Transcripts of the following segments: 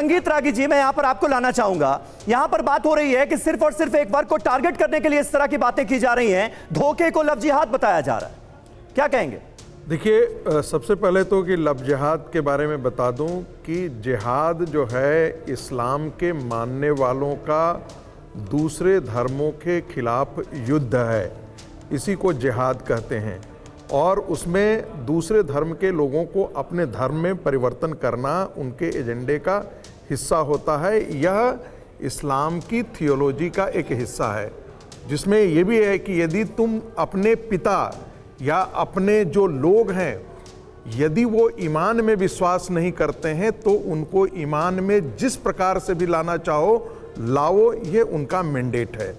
संगीत रागी जी, मैं यहां पर आपको लाना चाहूंगा। यहां पर बात हो रही है कि सिर्फ और सिर्फ एक वर्ग को टारगेट करने के लिए इस तरह की बातें की जा रही हैं, धोखे को लव जिहाद बताया जा रहा है, क्या कहेंगे? देखिए, सबसे पहले तो कि लव जिहाद के बारे में बता दूं कि जिहाद जो है इस्लाम के मानने वालों का दूसरे धर्मों के खिलाफ युद्ध है, इसी को जिहाद कहते हैं। और उसमें दूसरे धर्म के लोगों को अपने धर्म में परिवर्तन करना उनके एजेंडे का हिस्सा होता है। यह इस्लाम की थियोलॉजी का एक हिस्सा है, जिसमें यह भी है कि यदि तुम अपने पिता या अपने जो लोग हैं, यदि वो ईमान में विश्वास नहीं करते हैं तो उनको ईमान में जिस प्रकार से भी लाना चाहो लाओ, ये उनका मैंडेट है।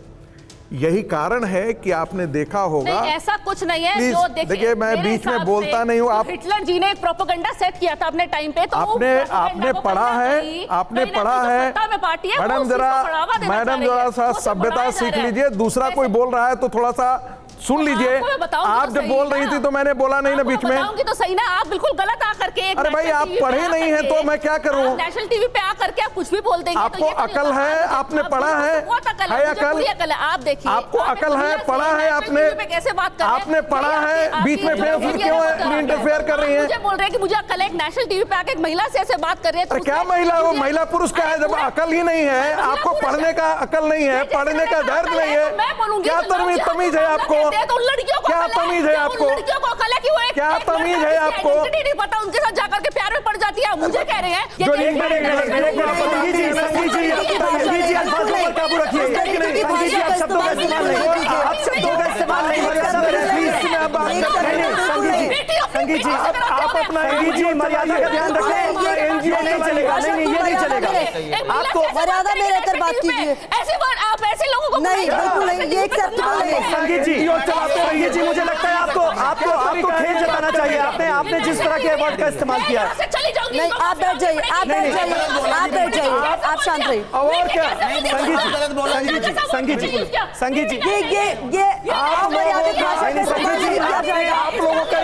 यही कारण है कि आपने देखा होगा, नहीं, ऐसा कुछ नहीं है। जो देखिए, मैं बीच में बोलता नहीं हूँ। आप हिटलर जी ने एक प्रोपेगेंडा सेट किया था अपने टाइम पे, तो आपने पढ़ा है, आपने पढ़ा है। मैडम जरा सा सभ्यता सीख लीजिए। दूसरा कोई बोल रहा है तो थोड़ा सा सुन लीजिए। आप जब बोल रही थी तो मैंने बोला नहीं ना बीच में। तो सही ना, आप बिल्कुल गलत आकर के। अरे भाई, आप पढ़े नहीं हैं तो मैं क्या करूं? नेशनल टीवी पे आकर के आप कुछ भी बोल देंगे। आपको अकल है? आपने पढ़ा है? अकल है। आप देखिए, आपको अकल है, पढ़ा है आपने? कैसे बात कर रहे हैं? आपने पढ़ा है? बीच में फिर क्यों इंटरफेयर कर रही है? मुझे बोल रहे हैं कि मुझे अकल है। एक नेशनल टीवी पे आके एक महिला से ऐसे बात कर रहे हैं। क्या महिला? वो महिला पुरुष का है जब अकल ही नहीं है। आपको पढ़ने का अकल नहीं है, पढ़ने का दर्द नहीं है। क्या तमीज है आपको? क्या तमीज है आपको? लड़कियों को अकल है कि वो एक क्या तमीज है आपको? नहीं पता, उनके साथ जाकर के प्यार में पड़ जाती है। मुझे कह रहे हैं जो संगीत जी अल्फाज को काबू रखिए। संगीत जी, आप शब्दों का इस्तेमाल नहीं, आप शब्दों का इस्तेमाल नहीं। संगीत जी, आप अपना संगीत जी मर्यादा का ध्यान रखें। ये नहीं चलेगा, नहीं, ये नहीं चलेगा। आपको मर्यादा में रहकर बात कीजिए। ऐसे आप ऐसे लोगों को नहीं, बिल्कुल नहीं, ये एक्सेप्टेबल नहीं। संगीत जी, मुझे लगता है आपको खेल जताना चाहिए। आपने जिस तरह के वर्ड का इस्तेमाल किया है। नहीं, आप बैठ जाइए, आप बैठ जाइए, आप शांत रहिए। और क्या? संगीत जी, ये आप लोगों का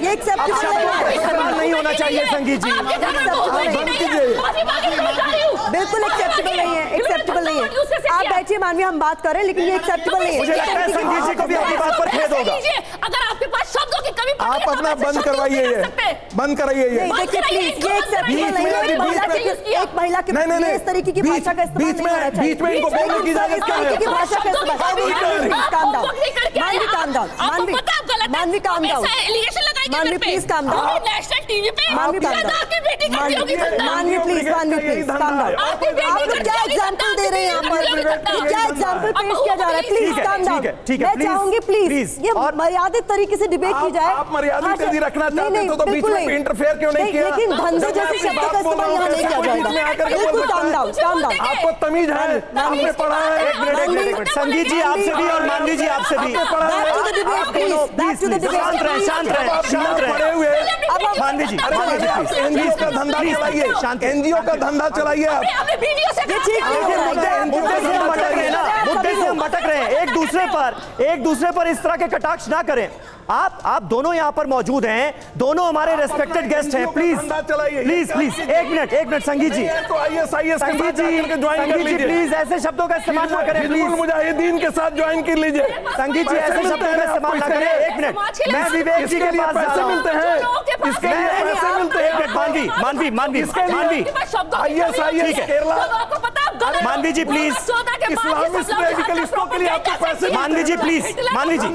ये एक्सेप्टेबल नहीं होना चाहिए। संगीत जी, बिल्कुल एक्सेप्टेबल नहीं है, एक्सेप्टेबल नहीं है। आप बैठिए मानवीय, हम बात कर रहे हैं, लेकिन ये एक्सेप्टेबल नहीं है। मुझे लगता है संगीत जी को भी अपनी बात पर खेद होगा। अगर आपके पास शब्दों की कमी पड़ती है, आप अपना बंद करवाइए, ये बंद कराइए। ये देखिए प्लीज, ये एक्सेप्टेबल नहीं है। एक महिला के इस तरीके की भाषा का इस्तेमाल नहीं होना चाहिए। बीच में इनको बोलने की इजाजत क्या है? की भाषा का इस्तेमाल। मानवी काम डाउन, मानवी please calm down. National TV पे मानवी काम डाउन, मानवी प्लीज काम डाउन। आप लोग क्या एग्जांपल दे रहे हैं यहाँ पर? क्या एग्जांपल पेश किया जा रहा है? Please calm down. मैं चाहूंगी प्लीज ये मर्यादित तरीके से डिबेट की जाए। आप मर्यादित यदि रखना चाहते हैं तो बीच में इंटरफेयर क्यों नहीं किया? लेकिन धंधे जैसे शब्द का इस्तेमाल यहाँ नहीं किया जाएगा। बिल्कुल काम डाउन, काम डाउन। आपको तमीज है? आपने पढ़ा है? एक मिनट। संगीत जी आपसे भी और मानवी जी आपसे भी। शांत रहे। मानवी जी, एनजीओ का धंधा चलाइए, एनजीओ का धंधा चलाइए आप। मुद्दे से हम भटक रहे हैं। एक दूसरे पर इस तरह के कटाक्ष ना करें। आप दोनों यहाँ पर मौजूद हैं, दोनों हमारे रेस्पेक्टेड गेस्ट हैं। प्लीज एक मिनट संगीत जी, संगीत जी प्लीज ऐसे शब्दों का इस्तेमाल ना करें। प्लीज मुजाहिदीन के साथ ज्वाइन कर लीजिए। संगीत जी ऐसे शब्दों का इस्तेमाल ना करें। एक मिनट, मैं विवेक जी के पास पैसे मिलते हैं, इसके लिए पैसे मिलते हैं। मानवी मानवी जी प्लीज, इस्लामिस्ट रेडिकलिस्टों के लिए आपको पैसे। मानवी जी प्लीज, मानवी जी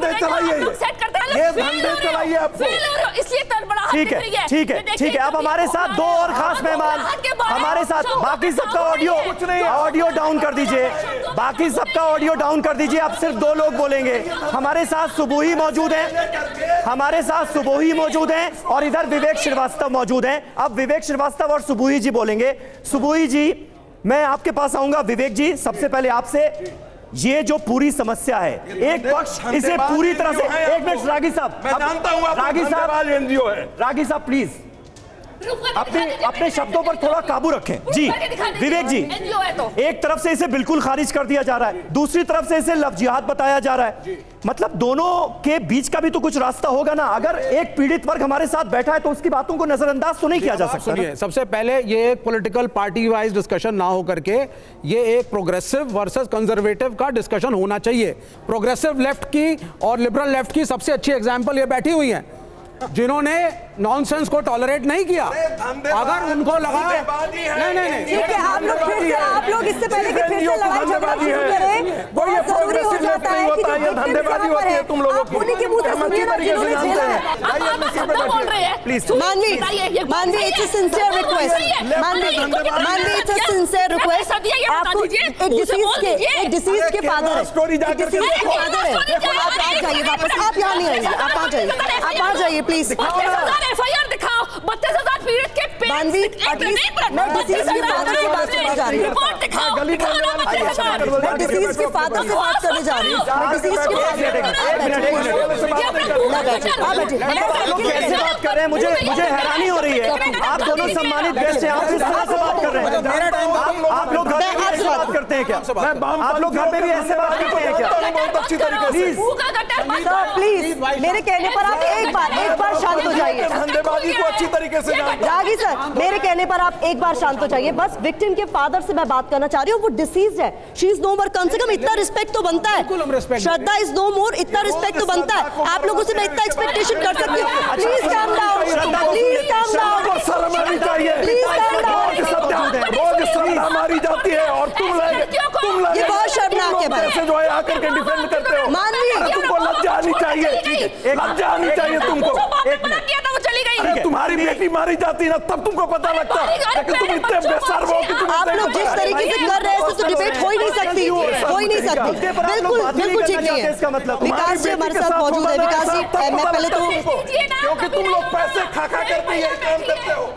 ये धंधे चलाइए आपको। ठीक है। अब हमारे साथ दो और खास मेहमान हमारे साथ। बाकी सबका ऑडियो डाउन कर दीजिए। बाकी सबका ऑडियो डाउन कर दीजिए। अब सिर्फ दो लोग बोलेंगे। हमारे साथ सुबोही मौजूद हैं और इधर विवेक श्रीवास्तव मौजूद हैं। अब विवेक श्रीवास्तव और सुबोही जी बोलेंगे। सुबोही जी, मैं आपके पास आऊंगा। विवेक जी, सबसे पहले आपसे, ये जो पूरी समस्या है, एक पक्ष इसे पूरी तरह से। एक मिनट रागी साहब, मैं जानता हूं रागी साहब एनजीओ है। रागी साहब प्लीज, अपने शब्दों पर थोड़ा काबू रखें जी। विवेक जी, एक तरफ से इसे बिल्कुल खारिज कर दिया जा रहा है, दूसरी तरफ से इसे लव जिहाद बताया जा रहा है। मतलब दोनों के बीच का भी तो कुछ रास्ता होगा ना। अगर एक पीड़ित वर्ग हमारे साथ बैठा है तो उसकी बातों को नजरअंदाज तो नहीं किया जा सकता। सुनिए, सबसे पहले ये एक पॉलिटिकल पार्टी वाइज डिस्कशन ना हो करके ये एक प्रोग्रेसिव वर्सेस कंजर्वेटिव का डिस्कशन होना चाहिए। प्रोग्रेसिव लेफ्ट की और लिबरल लेफ्ट की सबसे अच्छी एग्जांपल ये बैठी हुई है, जिन्होंने नॉनसेंस को टॉलरेट नहीं किया। अगर उनको लगा नहीं ठीक है, आप लोग फिर से, आप लोग इससे पहले कि फिर से लड़ाई झगड़ा शुरू करें, बहुत जरूरी हो जाता है कि जो धंधेबाजी होती है तुम लोगों की, उन्हीं के मुंह से सुनिए ना जिन्होंने झेला है। प्लीज मानवी, इट्स अ सिंसियर रिक्वेस्ट, मानवी इट्स अ सिंसियर रिक्वेस्ट। आपको एक डिसीज के फादर है, डिसीज के फादर है, आप जाइए वापस, आप यहाँ नहीं आइए, आप आ जाइए प्लीज। FIR दिखाओ, 32,000 पीड़ित के पेरेंट्स। मानवी, मैं डिसीज के फादर से बात करने जा रही हूँ। रिपोर्ट दिखाओ, मैं डिसीज के फादर से बात करने जा रही हूँ। मैं डिसीज के कैसे बात कर रहे हैं, मुझे हैरानी हो रही है। आप दोनों सम्मानित गेस्ट हैं, आप इस तरह से बात कर रहे हैं। आप लोग घर में ऐसे बात करते हैं क्या? आप लोग घर में भी ऐसे बात करते हैं क्या? बहुत अच्छी तरीके से प्लीज मेरे कहने पर आप एक बार शांत हो जाइए। धंधेबाजी को अच्छी तरीके से रागी सर, मेरे कहने पर आप एक बार शांत हो जाइए। बस विक्टिम के फादर से मैं बात करना चाह रही हूँ, वो डिसीज है, शी इज नो मोर। कम से कम इतना रिस्पेक्ट तो बनता है। श्रद्धा इज नो मोर, इतना रिस्पेक्ट तो बनता है। आप लोगों से मैं इतना एक्सपेक्टेशन कर सकती हूँ। Please calm down, please calm down, शर्म आनी चाहिए। Please calm down. रोज श्रद्धा मारी जाती है और तुम ये बहुत शर्मनाक है भाई। जो है आकर के डिफेंड करते हो। मानवी, तुमको लज्जा आनी चाहिए, लज्जा आनी चाहिए तुमको। अरे तुम्हारी बेटी मारी जाती है ना, तब तुमको पता लगता है कि तुम इतने बेशर्म हो कि तुम आप लोग जिस तरीके से कर रहे हैं तो डिबेट हो ही नहीं सकती, हो ही नहीं सकती। बिल्कुल ठीक नहीं है। विकास जी हमारे साथ मौजूद है। विकास जी, मैं पहले तो, क्योंकि तुम लोग पैसे खा करके ये काम करते हो।